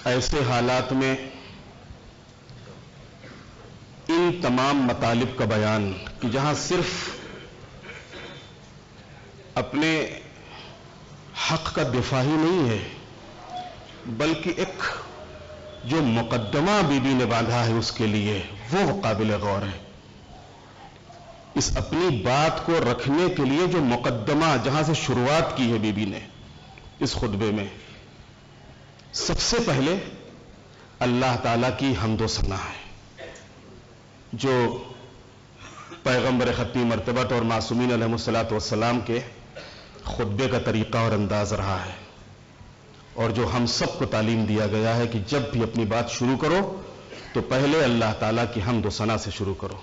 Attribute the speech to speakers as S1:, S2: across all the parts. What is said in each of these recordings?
S1: ایسے حالات میں ان تمام مطالب کا بیان کہ جہاں صرف اپنے حق کا دفاع ہی نہیں ہے بلکہ ایک جو مقدمہ بی بی نے باندھا ہے اس کے لیے وہ قابل غور ہے. اس اپنی بات کو رکھنے کے لیے جو مقدمہ جہاں سے شروعات کی ہے بی بی نے اس خطبے میں، سب سے پہلے اللہ تعالیٰ کی حمد و ثنا ہے جو پیغمبر ختمی مرتبت اور معصومین علیہ الصلوۃ والسلام کے خطبے کا طریقہ اور انداز رہا ہے، اور جو ہم سب کو تعلیم دیا گیا ہے کہ جب بھی اپنی بات شروع کرو تو پہلے اللہ تعالیٰ کی حمد و ثنا سے شروع کرو.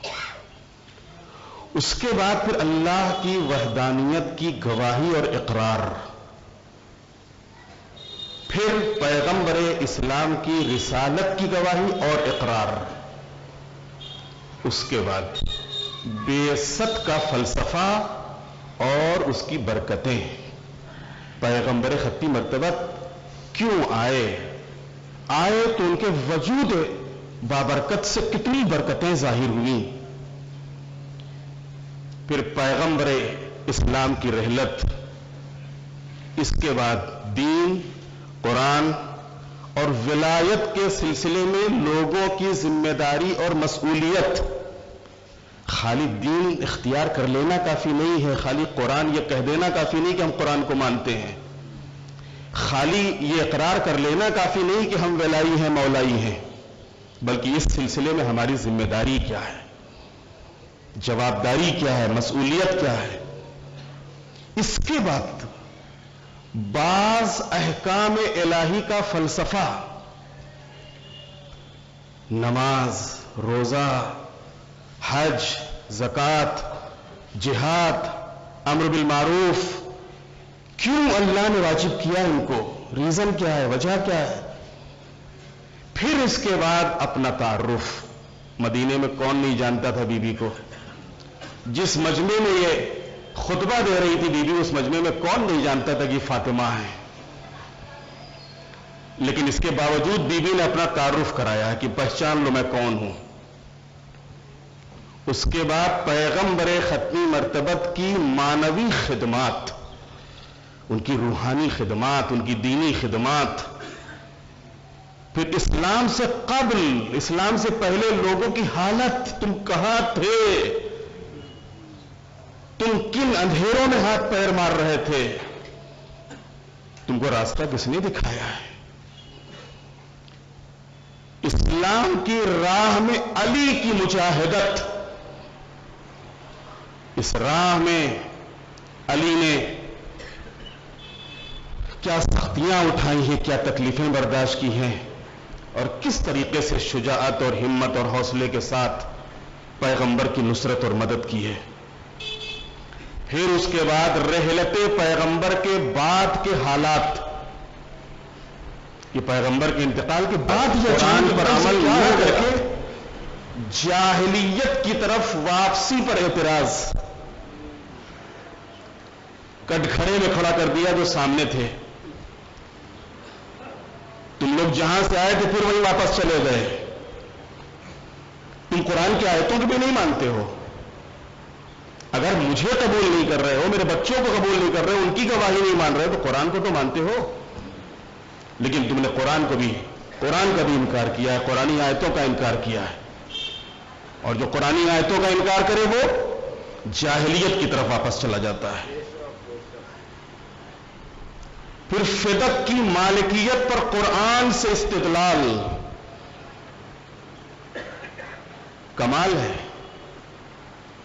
S1: اس کے بعد پھر اللہ کی وحدانیت کی گواہی اور اقرار، پھر پیغمبر اسلام کی رسالت کی گواہی اور اقرار، اس کے بعد بعثت کا فلسفہ اور اس کی برکتیں. پیغمبر ختمی مرتبت کیوں آئے تو ان کے وجود بابرکت سے کتنی برکتیں ظاہر ہوئیں. پھر پیغمبر اسلام کی رحلت، اس کے بعد دین، قرآن اور ولایت کے سلسلے میں لوگوں کی ذمہ داری اور مسئولیت. خالی دین اختیار کر لینا کافی نہیں ہے، خالی قرآن یہ کہہ دینا کافی نہیں کہ ہم قرآن کو مانتے ہیں، خالی یہ اقرار کر لینا کافی نہیں کہ ہم ولائی ہیں مولائی ہیں، بلکہ اس سلسلے میں ہماری ذمہ داری کیا ہے، جوابداری کیا ہے، مسئولیت کیا ہے. اس کے بعد بعض احکام الہی کا فلسفہ، نماز، روزہ، حج، زکوٰۃ، جہاد، امر بالمعروف، کیوں اللہ نے واجب کیا ان کو، ریزن کیا ہے، وجہ کیا ہے. پھر اس کے بعد اپنا تعارف. مدینے میں کون نہیں جانتا تھا بی بی کو؟ جس مجمع میں یہ خطبہ دے رہی تھی بی بی، اس مجمع میں کون نہیں جانتا تھا کہ فاطمہ ہے. لیکن اس کے باوجود بی بی نے اپنا تعارف کرایا کہ پہچان لو میں کون ہوں. اس کے بعد پیغمبر ختمی مرتبت کی معنوی خدمات، ان کی روحانی خدمات، ان کی دینی خدمات. پھر اسلام سے قبل، اسلام سے پہلے لوگوں کی حالت، تم کہاں تھے، تم کن اندھیروں میں ہاتھ پیر مار رہے تھے، تم کو راستہ کس نے دکھایا ہے. اسلام کی راہ میں علی کی مجاہدت، اس راہ میں علی نے کیا سختیاں اٹھائی ہیں، کیا تکلیفیں برداشت کی ہیں، اور کس طریقے سے شجاعت اور ہمت اور حوصلے کے ساتھ پیغمبر کی نصرت اور مدد کی ہے. پھر اس کے بعد رحلت پیغمبر کے بعد کے حالات، کہ پیغمبر کے انتقال کے بعد یہ قرآن پر عمل نہ کر کے جاہلیت کی طرف واپسی پر اعتراض، کٹگھرے میں کھڑا کر دیا جو سامنے تھے. تم لوگ جہاں سے آئے تھے پھر وہیں واپس چلے گئے. تم قرآن کی آیتوں کو بھی نہیں مانتے ہو. اگر مجھے قبول نہیں کر رہے ہو، میرے بچوں کو قبول نہیں کر رہے ہو، ان کی گواہی نہیں مان رہے ہو، تو قرآن کو تو مانتے ہو. لیکن تم نے قرآن کا بھی انکار کیا ہے، قرآنی آیتوں کا انکار کیا ہے. اور جو قرآنی آیتوں کا انکار کرے وہ جاہلیت کی طرف واپس چلا جاتا ہے. پھر فدق کی مالکیت پر قرآن سے استدلال، کمال ہے.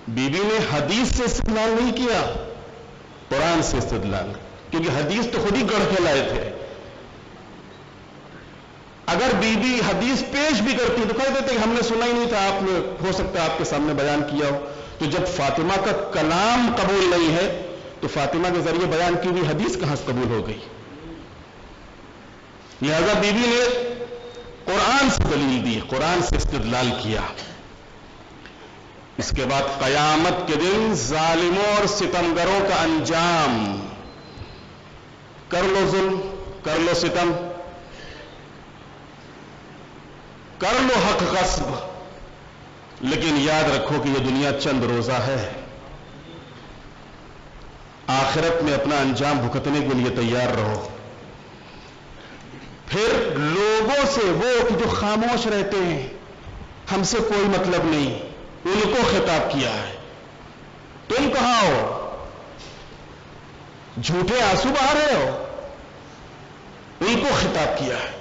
S1: بی بی نے حدیث سے استدلال نہیں کیا، قرآن سے استدلال، کیونکہ حدیث تو خود ہی گڑھ کے لائے تھے. اگر بی بی حدیث پیش بھی کرتی تو کہہ دیتے کہ ہم نے سنا ہی نہیں تھا، آپ نے ہو سکتا ہے آپ کے سامنے بیان کیا ہو. تو جب فاطمہ کا کلام قبول نہیں ہے تو فاطمہ کے ذریعے بیان کی ہوئی حدیث کہاں سے قبول ہو گئی؟ لہذا بی بی نے قرآن سے دلیل دی، قرآن سے استدلال کیا. اس کے بعد قیامت کے دن ظالموں اور ستمگروں کا انجام، کر لو ظلم، کر لو ستم، کر لو حق غصب، لیکن یاد رکھو کہ یہ دنیا چند روزہ ہے، آخرت میں اپنا انجام بھگتنے کے لیے تیار رہو۔ پھر لوگوں سے وہ کہ جو خاموش رہتے ہیں، ہم سے کوئی مطلب نہیں، ان کو خطاب کیا ہے۔ تم کہاں ہو؟ جھوٹے آنسو بہا رہے ہو، ان کو خطاب کیا ہے۔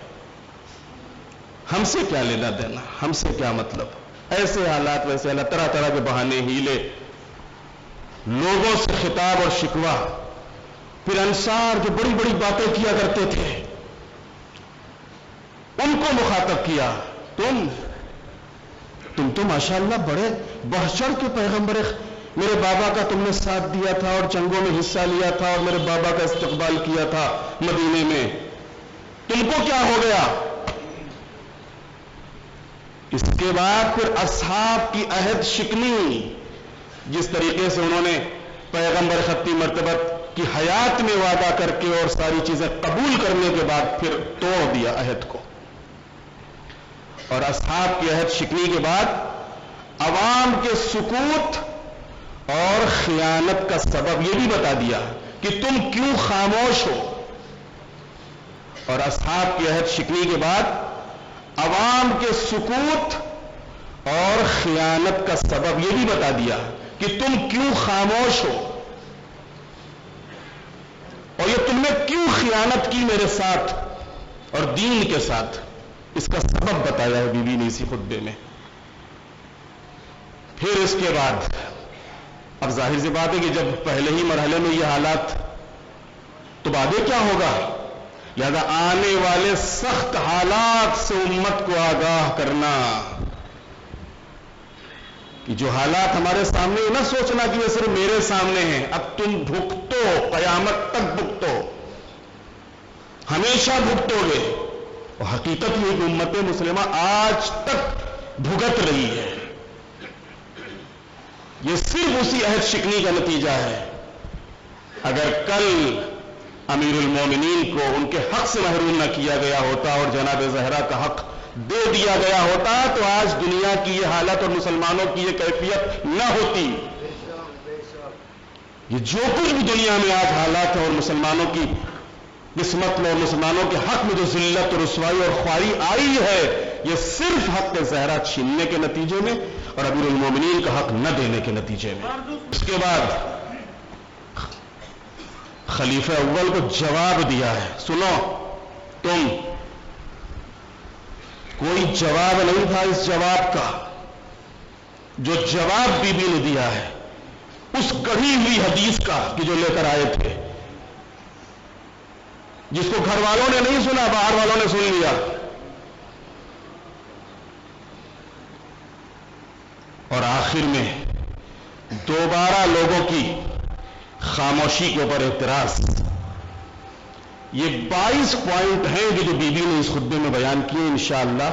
S1: ہم سے کیا لینا دینا، ہم سے کیا مطلب؟ ایسے حالات ویسے حالات، طرح طرح کے بہانے ہیلے، لوگوں سے خطاب اور شکوہ۔ پھر انصار جو بڑی بڑی باتیں کیا کرتے تھے، ان کو مخاطب کیا، تم تو ماشاءاللہ بڑے بڑھ چڑھ کے پیغمبر، میرے بابا کا تم نے ساتھ دیا تھا اور جنگوں میں حصہ لیا تھا اور میرے بابا کا استقبال کیا تھا مدینے میں، تم کو کیا ہو گیا؟ اس کے بعد پھر اصحاب کی عہد شکنی، جس طریقے سے انہوں نے پیغمبر خطی مرتبہ کی حیات میں وعدہ کر کے اور ساری چیزیں قبول کرنے کے بعد پھر توڑ دیا عہد کو، اور اصحاب کی عہد شکنی کے بعد عوام کے سکوت اور خیانت کا سبب یہ بھی بتا دیا کہ تم کیوں خاموش ہو، اور اصحاب کی عہد شکنی کے بعد عوام کے سکوت اور خیانت کا سبب یہ بھی بتا دیا کہ تم کیوں خاموش ہو، اور یہ تم نے کیوں خیانت کی میرے ساتھ اور دین کے ساتھ، اس کا سبب بتایا ہے بی بی نے اسی خطبے میں۔ پھر اس کے بعد اب ظاہر سی بات ہے کہ جب پہلے ہی مرحلے میں یہ حالات، تو بعد کیا ہوگا؟ لہذا آنے والے سخت حالات سے امت کو آگاہ کرنا، کہ جو حالات ہمارے سامنے، نہ سوچنا کہ یہ صرف میرے سامنے ہیں، اب تم بھگتو، قیامت تک بھگتو، ہمیشہ بھگتو گے۔ اور حقیقت یہ کہ امت مسلمہ آج تک بھگت رہی ہے، یہ صرف اسی عہد شکنی کا نتیجہ ہے۔ اگر کل امیر المومنین کو ان کے حق سے محروم نہ کیا گیا ہوتا اور جناب زہرا کا حق دے دیا گیا ہوتا، تو آج دنیا کی یہ حالت اور مسلمانوں کی یہ کیفیت نہ ہوتی۔ یہ جو کچھ بھی دنیا میں آج حالات ہے اور مسلمانوں کی قسمت میں اور مسلمانوں کے حق میں جو ذلت اور رسوائی اور خواری آئی ہے، یہ صرف حق زہرا چھیننے کے نتیجے میں اور امیر المومنین کا حق نہ دینے کے نتیجے میں۔ اس کے بعد خلیفہ اول کو جواب دیا ہے، سنو تم، کوئی جواب نہیں تھا اس جواب کا، جو جواب بی بی نے دیا ہے اس کڑھی ہوئی حدیث کا کہ جو لے کر آئے تھے، جس کو گھر والوں نے نہیں سنا، باہر والوں نے سن لیا، اور آخر میں دوبارہ لوگوں کی خاموشی کے اوپر اعتراض۔ یہ 22 پوائنٹ ہیں کہ جو بی بی نے اس خطبے میں بیان کیے، انشاءاللہ